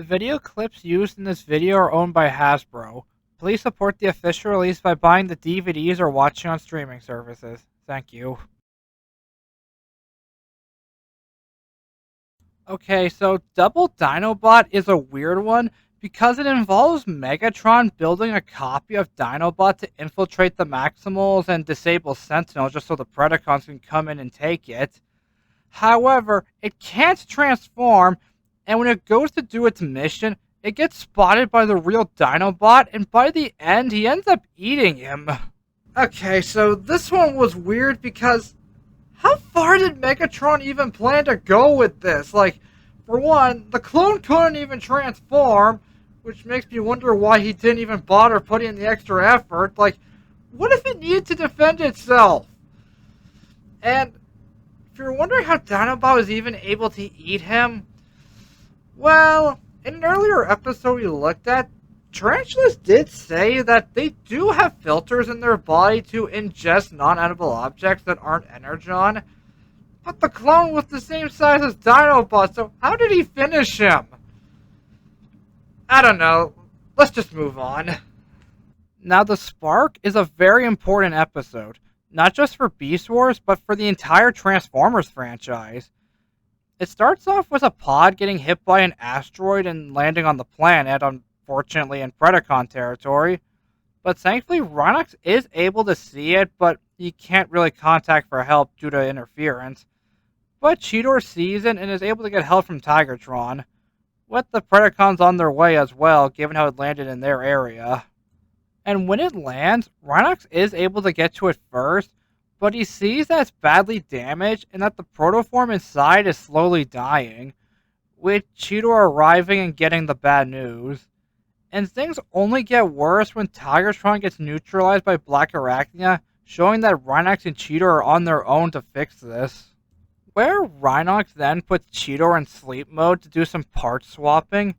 The video clips used in this video are owned by Hasbro. Please support the official release by buying the DVDs or watching on streaming services. Thank you. Okay, so Double Dinobot is a weird one because it involves Megatron building a copy of Dinobot to infiltrate the Maximals and disable Sentinel just so the Predacons can come in and take it. However, it can't transform, and when it goes to do its mission, it gets spotted by the real Dinobot, and by the end, he ends up eating him. Okay, so this one was weird because how far did Megatron even plan to go with this? Like, for one, the clone couldn't even transform, which makes me wonder why he didn't even bother putting in the extra effort. Like, what if it needed to defend itself? And if you're wondering how Dinobot was even able to eat him, well, in an earlier episode we looked at, tarantulas did say that they do have filters in their body to ingest non-edible objects that aren't energon. But the clone was the same size as Dinobot, so how did he finish him? I don't know. Let's just move on. Now, the Spark is a very important episode, not just for Beast Wars, but for the entire Transformers franchise. It starts off with a pod getting hit by an asteroid and landing on the planet, unfortunately in Predacon territory. But thankfully, Rhinox is able to see it, but he can't really contact for help due to interference. But Cheetor sees it and is able to get help from Tigertron, with the Predacons on their way as well, given how it landed in their area. And when it lands, Rhinox is able to get to it first, but he sees that it's badly damaged and that the protoform inside is slowly dying, with Cheetor arriving and getting the bad news. And things only get worse when Tigertron gets neutralized by Black Arachnia, showing that Rhinox and Cheetor are on their own to fix this. Where Rhinox then puts Cheetor in sleep mode to do some part swapping,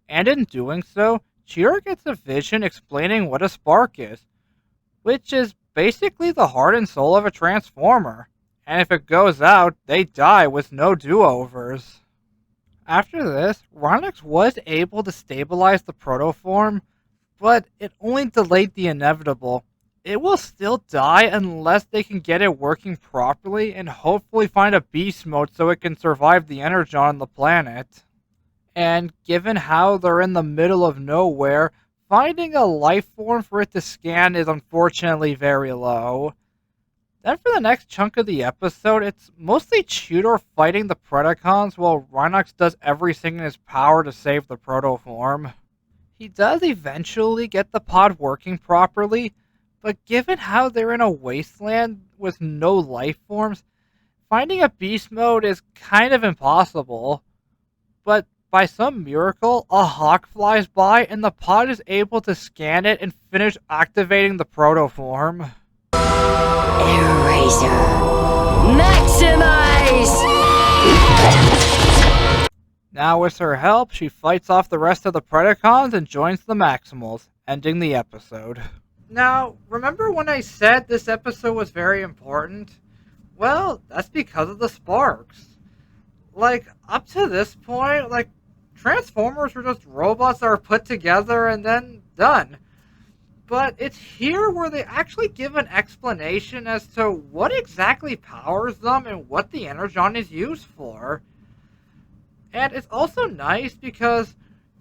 and in doing so, Cheetor gets a vision explaining what a spark is, which is basically the heart and soul of a Transformer, and if it goes out, they die with no do-overs. After this, Rhinox was able to stabilize the protoform, but it only delayed the inevitable. It will still die unless they can get it working properly and hopefully find a beast mode so it can survive the energon on the planet. And given how they're in the middle of nowhere, finding a life form for it to scan is unfortunately very low. Then for the next chunk of the episode, it's mostly Cheetor fighting the Predacons while Rhinox does everything in his power to save the protoform. He does eventually get the pod working properly, but given how they're in a wasteland with no life forms, finding a beast mode is kind of impossible. But by some miracle, a hawk flies by and the pod is able to scan it and finish activating the protoform. Eraser. Maximize! Now with her help, she fights off the rest of the Predacons and joins the Maximals, ending the episode. Now, remember when I said this episode was very important? Well, that's because of the sparks. Like, up to this point, Transformers were just robots that are put together and then done. But it's here where they actually give an explanation as to what exactly powers them and what the energon is used for. And it's also nice because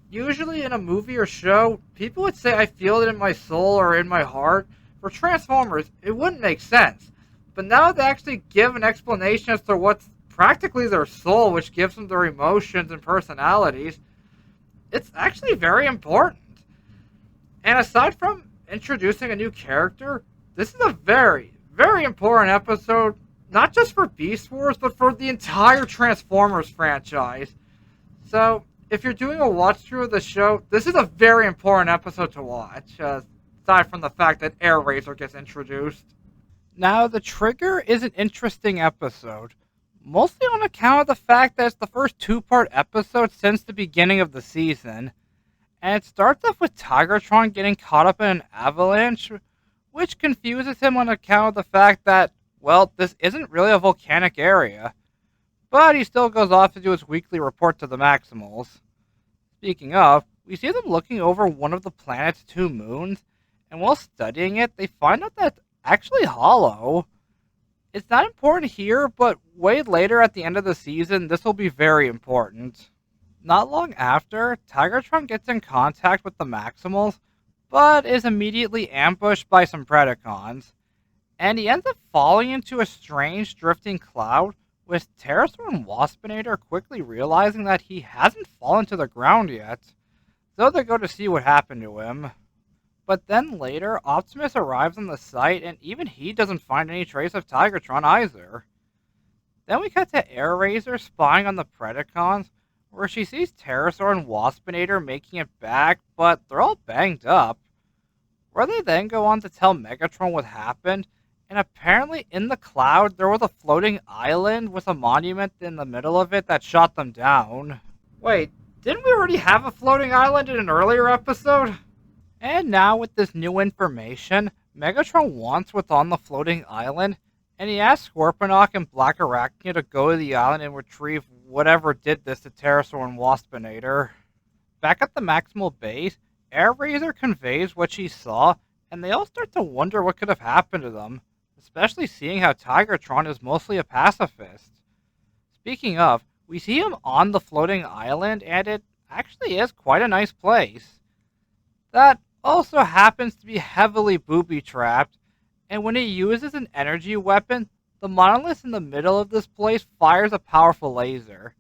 usually in a movie or show, people would say I feel it in my soul or in my heart. For Transformers, it wouldn't make sense. But now they actually give an explanation as to what's practically their soul, which gives them their emotions and personalities. It's actually very important. And aside from introducing a new character, this is a very, very important episode, not just for Beast Wars, but for the entire Transformers franchise. So, if you're doing a watch-through of the show, this is a very important episode to watch, aside from the fact that Airazor gets introduced. Now, The Trigger is an interesting episode, mostly on account of the fact that it's the first two-part episode since the beginning of the season. And it starts off with Tigertron getting caught up in an avalanche, which confuses him on account of the fact that, well, this isn't really a volcanic area. But he still goes off to do his weekly report to the Maximals. Speaking of, we see them looking over one of the planet's two moons, and while studying it, they find out that it's actually hollow. It's not important here, but way later at the end of the season, this will be very important. Not long after, Tigertron gets in contact with the Maximals, but is immediately ambushed by some Predacons, and he ends up falling into a strange drifting cloud, with Pterosaur and Waspinator quickly realizing that he hasn't fallen to the ground yet, so they go to see what happened to him. But then later, Optimus arrives on the site, and even he doesn't find any trace of Tigertron either. Then we cut to Airazor spying on the Predacons, where she sees Pterosaur and Waspinator making it back, but they're all banged up. Where they then go on to tell Megatron what happened, and apparently in the cloud there was a floating island with a monument in the middle of it that shot them down. Wait, didn't we already have a floating island in an earlier episode? And now with this new information, Megatron wants what's on the floating island, and he asks Scorponok and Black Arachnia to go to the island and retrieve whatever did this to Pterosaur and Waspinator. Back at the Maximal base, Airazor conveys what she saw, and they all start to wonder what could have happened to them, especially seeing how Tigertron is mostly a pacifist. Speaking of, we see him on the floating island, and it actually is quite a nice place. That also happens to be heavily booby-trapped, and when he uses an energy weapon, the monolith in the middle of this place fires a powerful laser.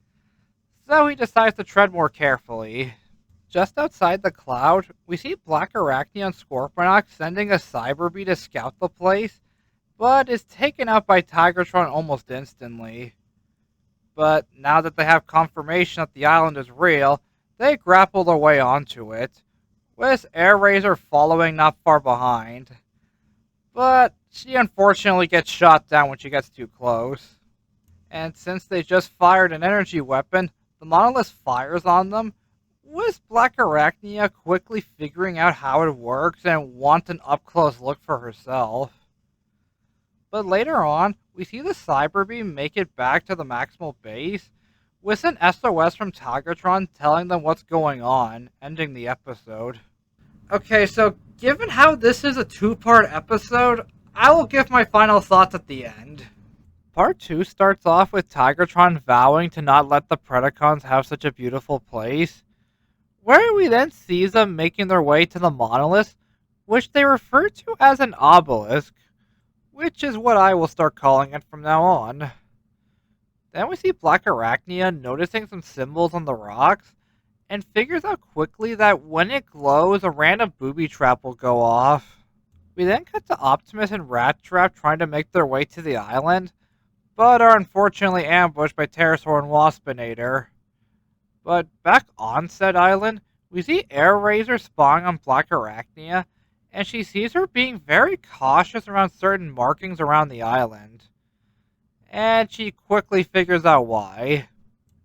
So he decides to tread more carefully. Just outside the cloud, we see Black Arachnia and Scorponok sending a Cyber Bee to scout the place, but is taken out by Tigertron almost instantly. But now that they have confirmation that the island is real, they grapple their way onto it, with Airazor following not far behind. But she unfortunately gets shot down when she gets too close. And since they just fired an energy weapon, the monolith fires on them, with Black Arachnia quickly figuring out how it works and wants an up-close look for herself. But later on, we see the Cyber Bee make it back to the Maximal base, with an SOS from Tigertron telling them what's going on, ending the episode. Okay, so given how this is a two-part episode, I will give my final thoughts at the end. Part 2 starts off with Tigertron vowing to not let the Predacons have such a beautiful place, where we then see them making their way to the monolith, which they refer to as an obelisk, which is what I will start calling it from now on. Then we see Black Arachnia noticing some symbols on the rocks, and figures out quickly that when it glows, a random booby trap will go off. We then cut to Optimus and Rat Trap trying to make their way to the island, but are unfortunately ambushed by Pterosaur and Waspinator. But back on said island, we see Airazor spying on Black Arachnia, and she sees her being very cautious around certain markings around the island. And she quickly figures out why.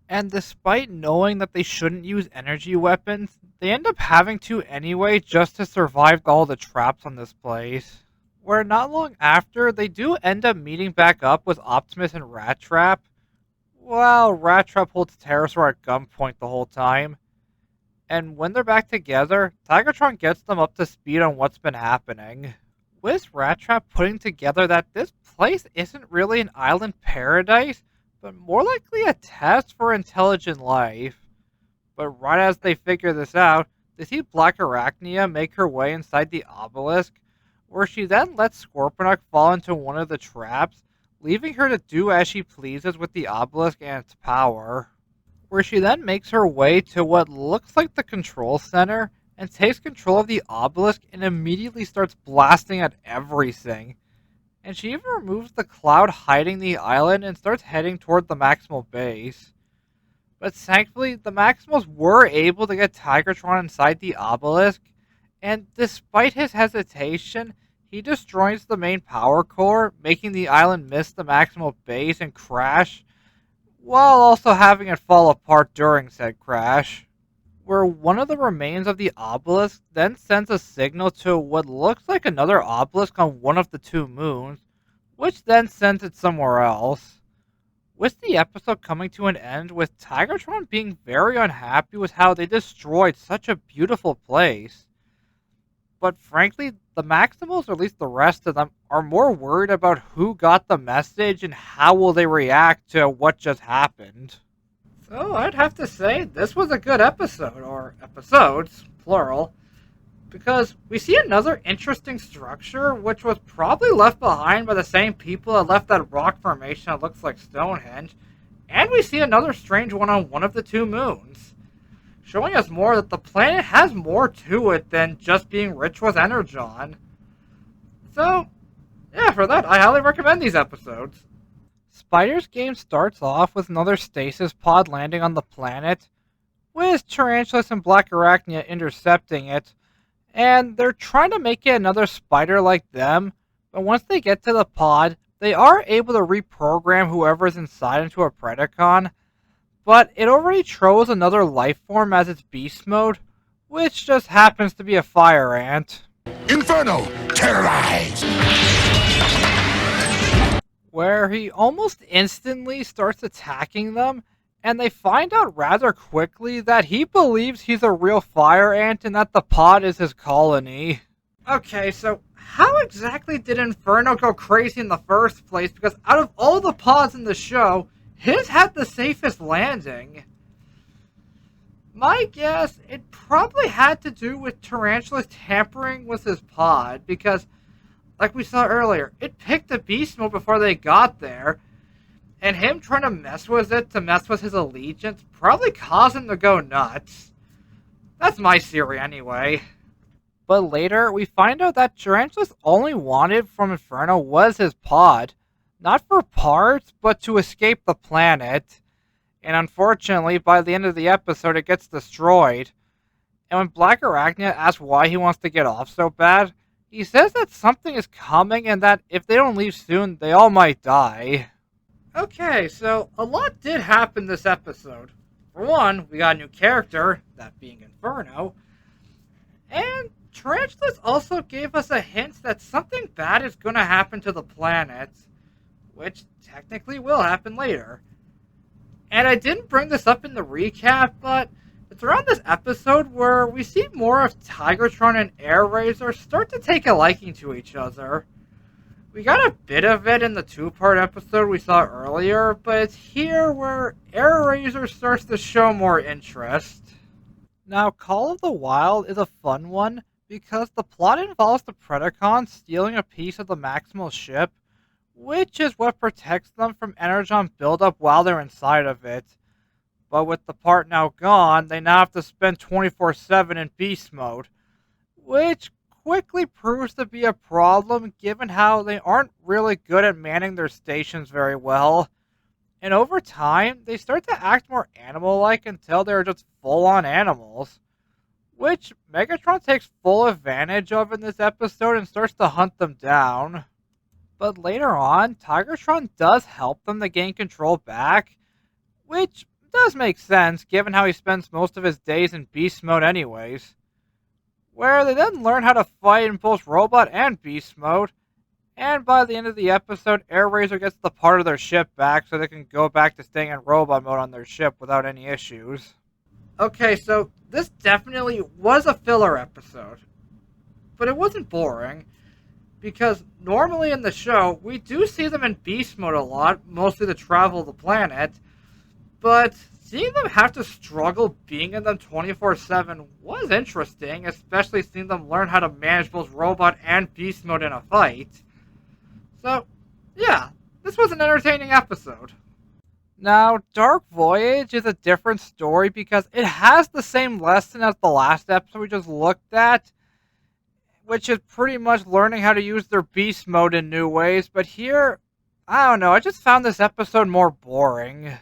And despite knowing that they shouldn't use energy weapons, they end up having to anyway just to survive all the traps on this place. Where not long after, they do end up meeting back up with Optimus and Rat Trap, while Rat Trap holds Pterosaur at gunpoint the whole time. And when they're back together, Tigertron gets them up to speed on what's been happening, with Rat Trap putting together that this place isn't really an island paradise, but more likely a test for intelligent life. But right as they figure this out, they see Black Arachnia make her way inside the obelisk, where she then lets Scorponok fall into one of the traps, leaving her to do as she pleases with the obelisk and its power. Where she then makes her way to what looks like the control center, and takes control of the obelisk and immediately starts blasting at everything. And she even removes the cloud hiding the island and starts heading toward the Maximal base. But thankfully, the Maximals were able to get Tigertron inside the obelisk, and despite his hesitation, he destroys the main power core, making the island miss the Maximal base and crash, while also having it fall apart during said crash. Where one of the remains of the obelisk then sends a signal to what looks like another obelisk on one of the two moons, which then sends it somewhere else. With the episode coming to an end, with Tigertron being very unhappy with how they destroyed such a beautiful place. But frankly, the Maximals, or at least the rest of them, are more worried about who got the message and how will they react to what just happened. So I'd have to say this was a good episode, or episodes, plural, because we see another interesting structure which was probably left behind by the same people that left that rock formation that looks like Stonehenge, and we see another strange one on one of the two moons, showing us more that the planet has more to it than just being rich with energon. So, yeah, for that, I highly recommend these episodes. Spider's game starts off with another stasis pod landing on the planet, with Tarantulas and Black Arachnia intercepting it, and they're trying to make it another spider like them, but once they get to the pod, they are able to reprogram whoever's inside into a Predacon, but it already chose another life form as its beast mode, which just happens to be a fire ant. Inferno, terrorize! Where he almost instantly starts attacking them, and they find out rather quickly that he believes he's a real fire ant and that the pod is his colony. Okay, so how exactly did Inferno go crazy in the first place? Because out of all the pods in the show, his had the safest landing. My guess, it probably had to do with Tarantula tampering with his pod, because, like we saw earlier, it picked the beast mode before they got there, and him trying to mess with it to mess with his allegiance probably caused him to go nuts. That's my theory anyway. But later, we find out that Tarantulas only wanted from Inferno was his pod, not for parts, but to escape the planet. And unfortunately, by the end of the episode, it gets destroyed. And when Black Arachnia asks why he wants to get off so bad, he says that something is coming and that if they don't leave soon, they all might die. Okay, so a lot did happen this episode. For one, we got a new character, that being Inferno, and Tarantulas also gave us a hint that something bad is going to happen to the planet, which technically will happen later. And I didn't bring this up in the recap, but it's around this episode where we see more of Tigertron and Airazor start to take a liking to each other. We got a bit of it in the two-part episode we saw earlier, but it's here where Airazor starts to show more interest. Now, Call of the Wild is a fun one because the plot involves the Predacon stealing a piece of the Maximal ship, which is what protects them from energon buildup while they're inside of it. But with the part now gone, they now have to spend 24/7 in beast mode, which quickly proves to be a problem given how they aren't really good at manning their stations very well. And over time, they start to act more animal-like until they're just full-on animals, which Megatron takes full advantage of in this episode and starts to hunt them down. But later on, Tigertron does help them to gain control back, which does make sense given how he spends most of his days in beast mode anyways. Where they then learn how to fight in both robot and beast mode, and by the end of the episode, Airazor gets the part of their ship back so they can go back to staying in robot mode on their ship without any issues. Okay, so this definitely was a filler episode, but it wasn't boring, because normally in the show, we do see them in beast mode a lot, mostly to travel the planet, but seeing them have to struggle being in them 24/7 was interesting, especially seeing them learn how to manage both robot and beast mode in a fight. So, yeah, this was an entertaining episode. Now, Dark Voyage is a different story because it has the same lesson as the last episode we just looked at, which is pretty much learning how to use their beast mode in new ways, but here, I don't know, I just found this episode more boring.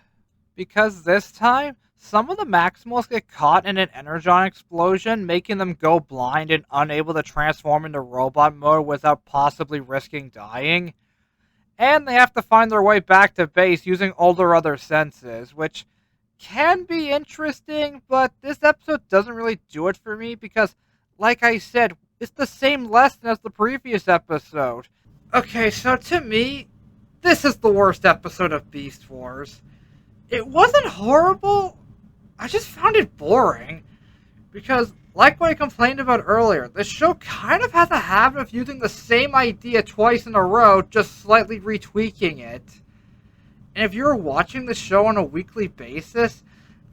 Because this time, some of the Maximals get caught in an energon explosion, making them go blind and unable to transform into robot mode without possibly risking dying. And they have to find their way back to base using all their other senses, which can be interesting, but this episode doesn't really do it for me because, like I said, it's the same lesson as the previous episode. Okay, so to me, this is the worst episode of Beast Wars. It wasn't horrible, I just found it boring. Because, like what I complained about earlier, this show kind of has a habit of using the same idea twice in a row, just slightly retweaking it. And if you're watching the show on a weekly basis,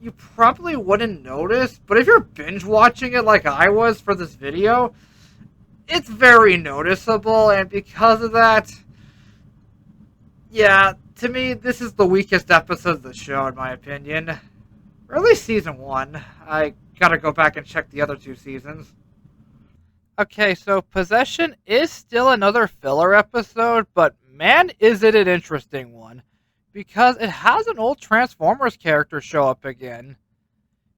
you probably wouldn't notice, but if you're binge watching it like I was for this video, it's very noticeable, and because of that, yeah, to me, this is the weakest episode of the show, in my opinion. Or at least season 1. I gotta go back and check the other 2 seasons. Okay, so Possession is still another filler episode, but man, is it an interesting one. Because it has an old Transformers character show up again.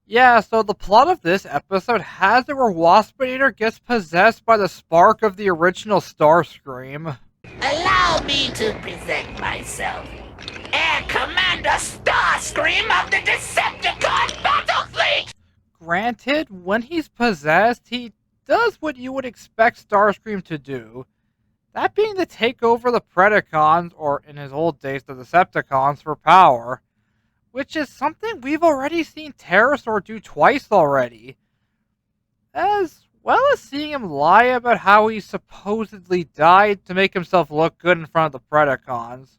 Yeah, so the plot of this episode has it where Waspinator gets possessed by the spark of the original Starscream. Allow me to present myself. Air Commander Starscream of the Decepticon Battle Fleet! Granted, when he's possessed, he does what you would expect Starscream to do. That being to take over the Predacons, or in his old days the Decepticons, for power. Which is something we've already seen Terrorsaur do twice already. As well as seeing him lie about how he supposedly died to make himself look good in front of the Predacons.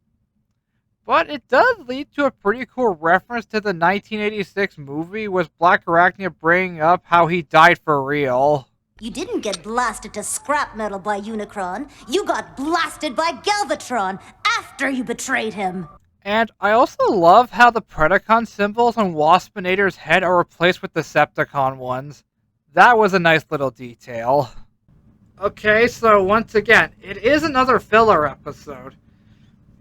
But it does lead to a pretty cool reference to the 1986 movie with Black Arachnia bringing up how he died for real. You didn't get blasted to scrap metal by Unicron. You got blasted by Galvatron after you betrayed him. And I also love how the Predacon symbols on Waspinator's head are replaced with Decepticon ones. That was a nice little detail. Okay, so once again, it is another filler episode.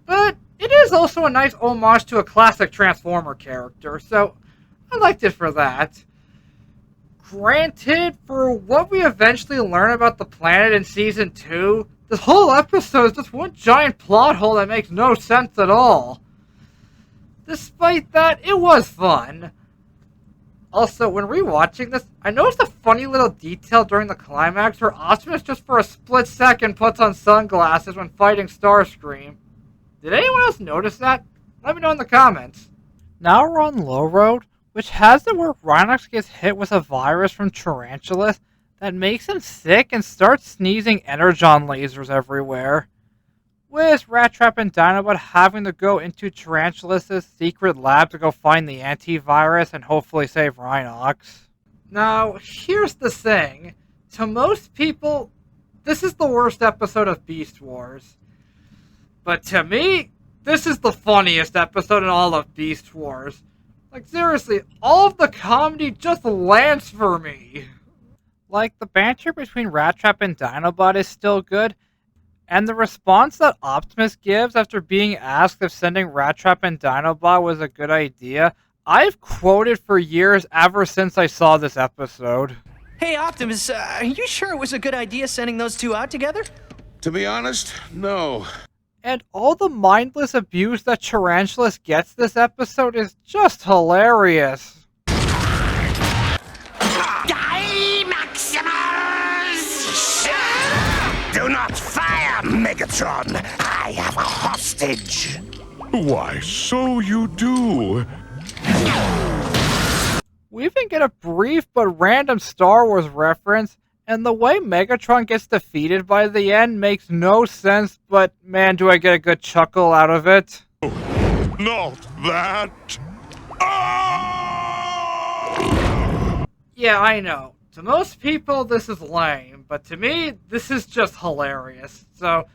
But it is also a nice homage to a classic Transformer character, so I liked it for that. Granted, for what we eventually learn about the planet in Season 2, this whole episode is just one giant plot hole that makes no sense at all. Despite that, it was fun. Also, when rewatching this, I noticed a funny little detail during the climax where Optimus just for a split second puts on sunglasses when fighting Starscream. Did anyone else notice that? Let me know in the comments. Now we're on Low Road, which has it where Rhinox gets hit with a virus from Tarantulas that makes him sick and starts sneezing Energon lasers everywhere. With Rat Trap and Dinobot having to go into Tarantulas' secret lab to go find the antivirus and hopefully save Rhinox. Now, here's the thing. To most people, this is the worst episode of Beast Wars. But to me, this is the funniest episode in all of Beast Wars. Like, seriously, all of the comedy just lands for me. Like, the banter between Rat Trap and Dinobot is still good, and the response that Optimus gives after being asked if sending Rat Trap and Dinobot was a good idea, I've quoted for years ever since I saw this episode. Hey Optimus, are you sure it was a good idea sending those two out together? To be honest, no. And all the mindless abuse that Tarantulas gets this episode is just hilarious. Die, Maximus! Do not fire, Megatron. I have a hostage. Why, so you do. We even get a brief but random Star Wars reference, and the way Megatron gets defeated by the end makes no sense, but man, do I get a good chuckle out of it. Not that. Ah! Yeah, I know. To most people, this is lame, but to me, this is just hilarious. So,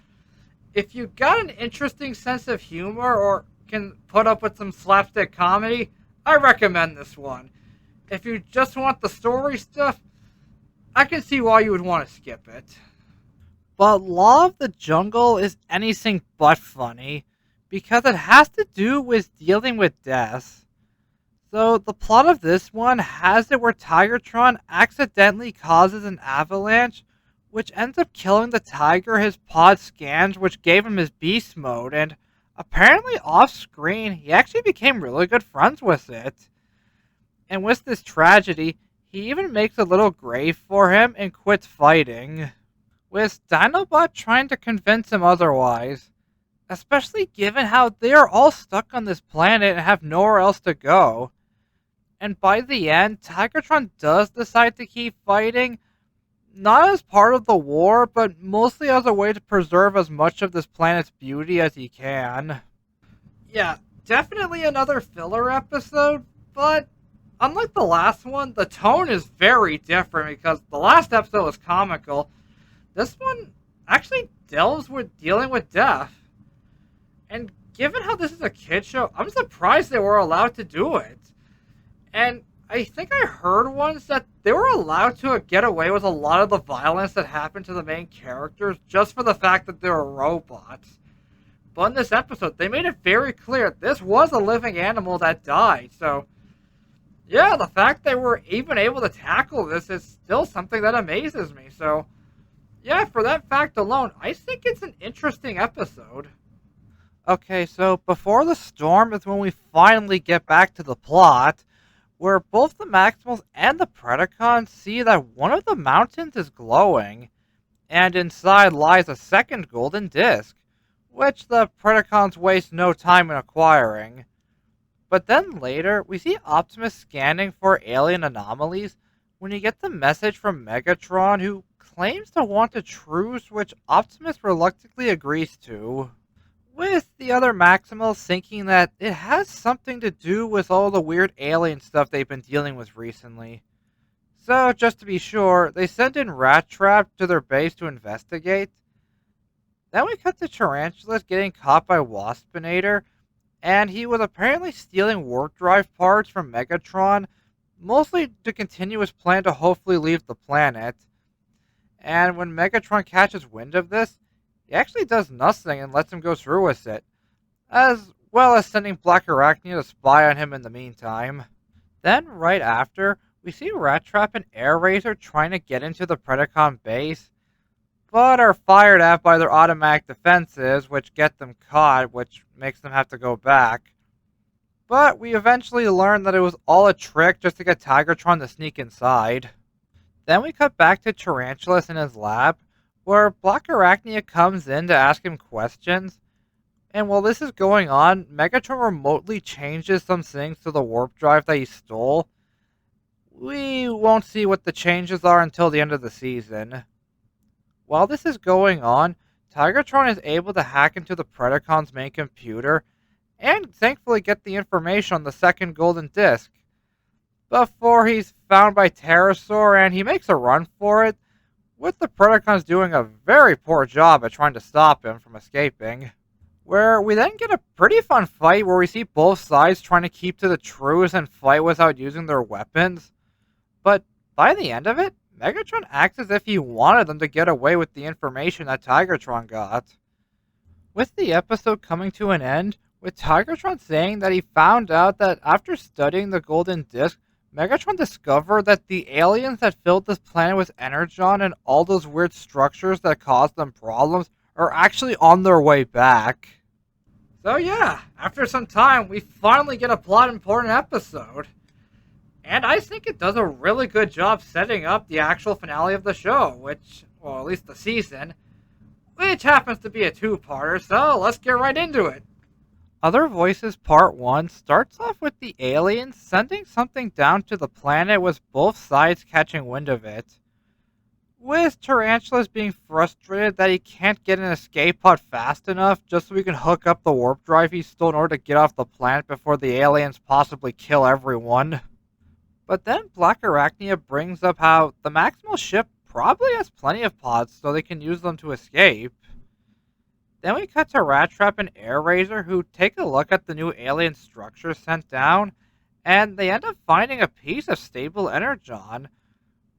if you got an interesting sense of humor or can put up with some slapstick comedy, I recommend this one. If you just want the story stuff, I can see why you would want to skip it. But Law of the Jungle is anything but funny, because it has to do with dealing with death. So the plot of this one has it where Tigertron accidentally causes an avalanche, which ends up killing the tiger his pod scanned, which gave him his beast mode, and apparently off screen he actually became really good friends with it. And with this tragedy, he even makes a little grave for him and quits fighting, with Dinobot trying to convince him otherwise. especially given how they are all stuck on this planet and have nowhere else to go. And by the end, Tigertron does decide to keep fighting, not as part of the war, but mostly as a way to preserve as much of this planet's beauty as he can. Yeah, definitely another filler episode, but unlike the last one, the tone is very different because the last episode was comical. This one actually delves with dealing with death. And given how this is a kid show, I'm surprised they were allowed to do it. And I think I heard once that they were allowed to get away with a lot of the violence that happened to the main characters just for the fact that they were robots. But in this episode, they made it very clear this was a living animal that died, so yeah, the fact they were even able to tackle this is still something that amazes me, so yeah, for that fact alone, I think it's an interesting episode. Okay, so before the storm is when we finally get back to the plot, where both the Maximals and the Predacons see that one of the mountains is glowing, and inside lies a second golden disc, which the Predacons waste no time in acquiring. But then later, we see Optimus scanning for alien anomalies when you get the message from Megatron, who claims to want a truce, which Optimus reluctantly agrees to, with the other Maximals thinking that it has something to do with all the weird alien stuff they've been dealing with recently. So, just to be sure, they send in Rat Trap to their base to investigate. Then we cut to Tarantulas getting caught by Waspinator, and he was apparently stealing warp drive parts from Megatron, mostly to continue his plan to hopefully leave the planet. And when Megatron catches wind of this, he actually does nothing and lets him go through with it, as well as sending Black Arachnia to spy on him in the meantime. Then, right after, we see Rat Trap and Airazor trying to get into the Predacon base, but are fired at by their automatic defenses, which get them caught, which makes them have to go back. But we eventually learn that it was all a trick just to get Tigertron to sneak inside. Then we cut back to Tarantulas in his lab, where Black Arachnia comes in to ask him questions, and while this is going on, Megatron remotely changes some things to the warp drive that he stole. We won't see what the changes are until the end of the season. While this is going on, Tigertron is able to hack into the Predacon's main computer, and thankfully get the information on the second golden disc, before he's found by Terrorsaur and he makes a run for it, with the Predacons doing a very poor job at trying to stop him from escaping. Where we then get a pretty fun fight where we see both sides trying to keep to the truce and fight without using their weapons. But by the end of it, Megatron acts as if he wanted them to get away with the information that Tigertron got. With the episode coming to an end, with Tigertron saying that he found out that after studying the golden disc, Megatron discovered that the aliens that filled this planet with Energon and all those weird structures that caused them problems are actually on their way back. So yeah, after some time, we finally get a plot-important episode. And I think it does a really good job setting up the actual finale of the show, which, well, at least the season, which happens to be a two-parter, so let's get right into it. Other Voices Part 1 starts off with the aliens sending something down to the planet with both sides catching wind of it, with Tarantulas being frustrated that he can't get an escape pod fast enough just so he can hook up the warp drive he stole in order to get off the planet before the aliens possibly kill everyone. But then Black Arachnia brings up how the Maximal ship probably has plenty of pods so they can use them to escape. Then we cut to Rat Trap and Airazor, who take a look at the new alien structure sent down, and they end up finding a piece of stable energon,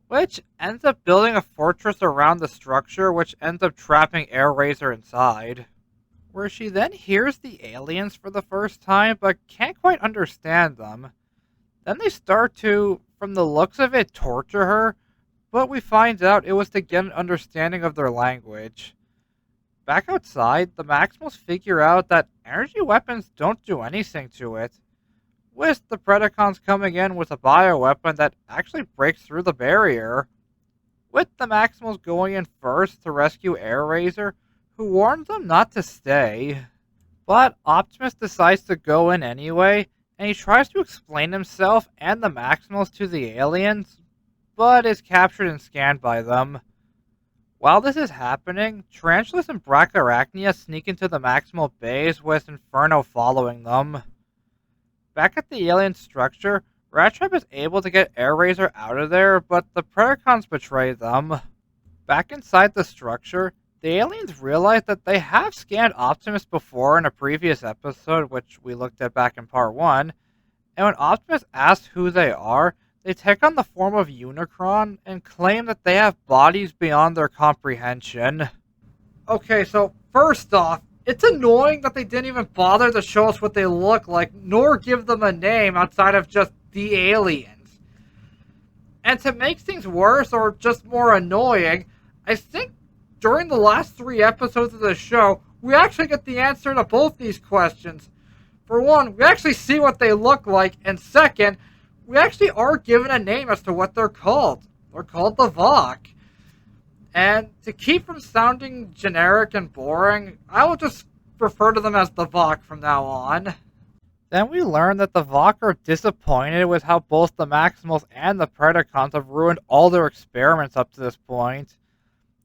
which ends up building a fortress around the structure, which ends up trapping Airazor inside. Where she then hears the aliens for the first time, but can't quite understand them. Then they start to, from the looks of it, torture her, but we find out it was to get an understanding of their language. Back outside, the Maximals figure out that energy weapons don't do anything to it, with the Predacons coming in with a bioweapon that actually breaks through the barrier, with the Maximals going in first to rescue Airazor, who warns them not to stay. But Optimus decides to go in anyway, and he tries to explain himself and the Maximals to the aliens, but is captured and scanned by them. While this is happening, Tarantulas and Brachyrachnia sneak into the Maximal base with Inferno following them. Back at the alien structure, Rattrap is able to get Airazor out of there, but the Predacons betray them. Back inside the structure, the aliens realize that they have scanned Optimus before in a previous episode, which we looked at back in part 1, and when Optimus asks who they are, they take on the form of Unicron and claim that they have bodies beyond their comprehension. Okay, so first off, it's annoying that they didn't even bother to show us what they look like, nor give them a name outside of just the aliens. And to make things worse, or just more annoying, I think during the last 3 episodes of the show, we actually get the answer to both these questions. For one, we actually see what they look like, and second, we actually are given a name as to what they're called. They're called the Vok. And to keep from sounding generic and boring, I will just refer to them as the Vok from now on. Then we learn that the Vok are disappointed with how both the Maximals and the Predacons have ruined all their experiments up to this point.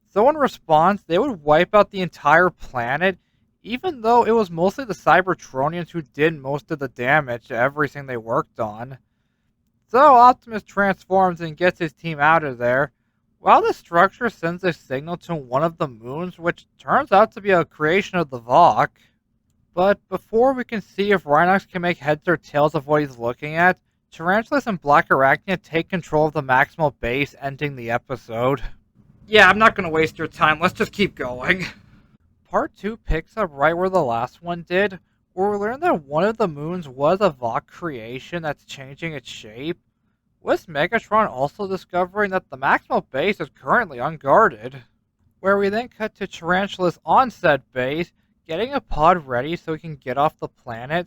So in response, they would wipe out the entire planet, even though it was mostly the Cybertronians who did most of the damage to everything they worked on. So Optimus transforms and gets his team out of there, while the structure sends a signal to one of the moons, which turns out to be a creation of the Vok. But before we can see if Rhinox can make heads or tails of what he's looking at, Tarantulas and Blackarachnia take control of the Maximal base, ending the episode. Yeah, I'm not going to waste your time, let's just keep going. Part 2 picks up right where the last one did, where we learn that one of the moons was a Vok creation that's changing its shape, with Megatron also discovering that the Maximal base is currently unguarded. Where we then cut to Tarantulas on said base, getting a pod ready so he can get off the planet,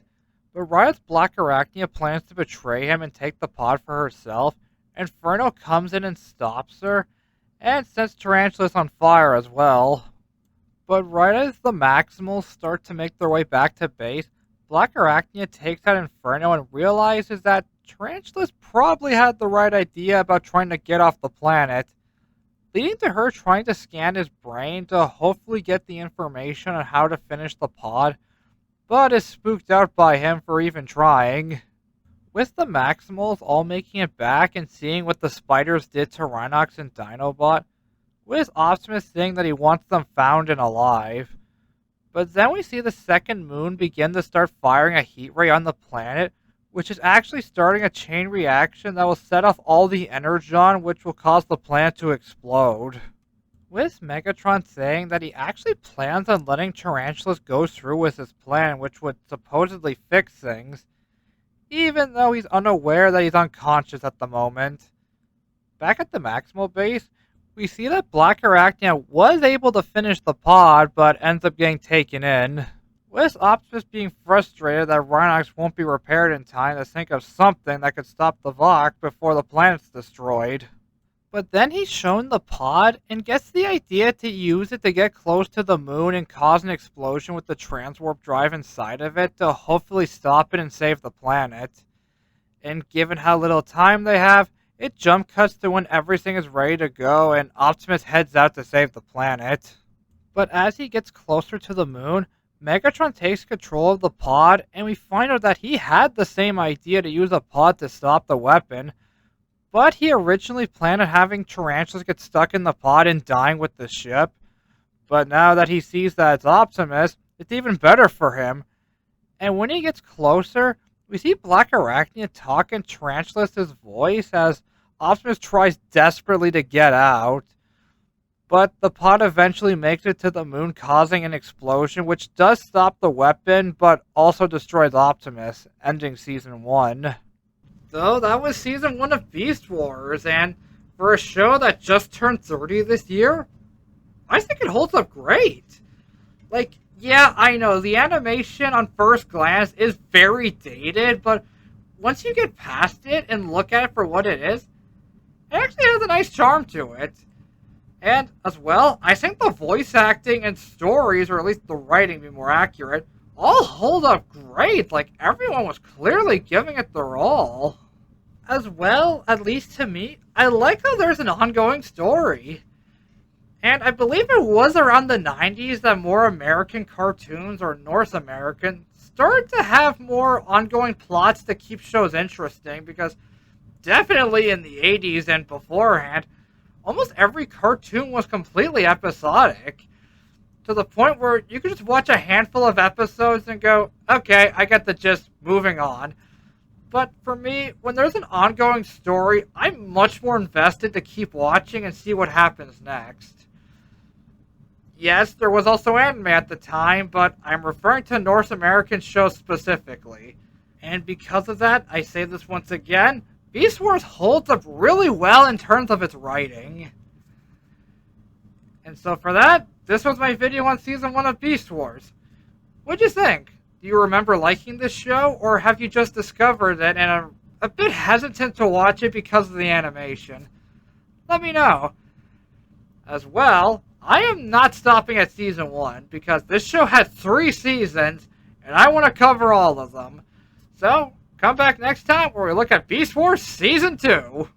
but right as Blackarachnia plans to betray him and take the pod for herself, Inferno comes in and stops her, and sets Tarantulas on fire as well. But right as the Maximals start to make their way back to base, Blackarachnia takes out Inferno and realizes that Tarantulas probably had the right idea about trying to get off the planet, leading to her trying to scan his brain to hopefully get the information on how to finish the pod, but is spooked out by him for even trying. With the Maximals all making it back and seeing what the spiders did to Rhinox and Dinobot, with Optimus saying that he wants them found and alive. But then we see the second moon begin to start firing a heat ray on the planet, which is actually starting a chain reaction that will set off all the energon, which will cause the planet to explode. With Megatron saying that he actually plans on letting Tarantulas go through with his plan, which would supposedly fix things, even though he's unaware that he's unconscious at the moment. Back at the Maximal base, we see that Blackarachnia was able to finish the pod, but ends up getting taken in, with Optimus being frustrated that Rhinox won't be repaired in time to think of something that could stop the Vok before the planet's destroyed. But then he's shown the pod and gets the idea to use it to get close to the moon and cause an explosion with the transwarp drive inside of it to hopefully stop it and save the planet. And given how little time they have, it jump cuts to when everything is ready to go and Optimus heads out to save the planet. But as he gets closer to the moon, Megatron takes control of the pod and we find out that he had the same idea to use a pod to stop the weapon, but he originally planned on having Tarantulas get stuck in the pod and dying with the ship. But now that he sees that it's Optimus, it's even better for him. And when he gets closer, we see Blackarachnia talk in Tarantulas' voice as Optimus tries desperately to get out. But the pod eventually makes it to the moon, causing an explosion, which does stop the weapon, but also destroys Optimus, ending Season 1. So that was Season 1 of Beast Wars, and for a show that just turned 30 this year, I think it holds up great. Like, yeah, I know, the animation on first glance is very dated, but once you get past it and look at it for what it is, it actually has a nice charm to it. And, as well, I think the voice acting and stories, or at least the writing, be more accurate, all hold up great. Like, everyone was clearly giving it their all. As well, at least to me, I like how there's an ongoing story. And I believe it was around the 90s that more American cartoons, or North American, started to have more ongoing plots to keep shows interesting, because definitely in the 80s and beforehand, almost every cartoon was completely episodic, to the point where you could just watch a handful of episodes and go, okay, I get the gist, moving on. But for me, when there's an ongoing story, I'm much more invested to keep watching and see what happens next. Yes, there was also anime at the time, but I'm referring to North American shows specifically. And because of that, I say this once again, Beast Wars holds up really well in terms of its writing. And so for that, this was my video on Season 1 of Beast Wars. What'd you think? Do you remember liking this show, or have you just discovered it and are a bit hesitant to watch it because of the animation? Let me know. As well, I am not stopping at Season 1, because this show had 3 seasons, and I want to cover all of them. So, come back next time where we look at Beast Wars Season 2.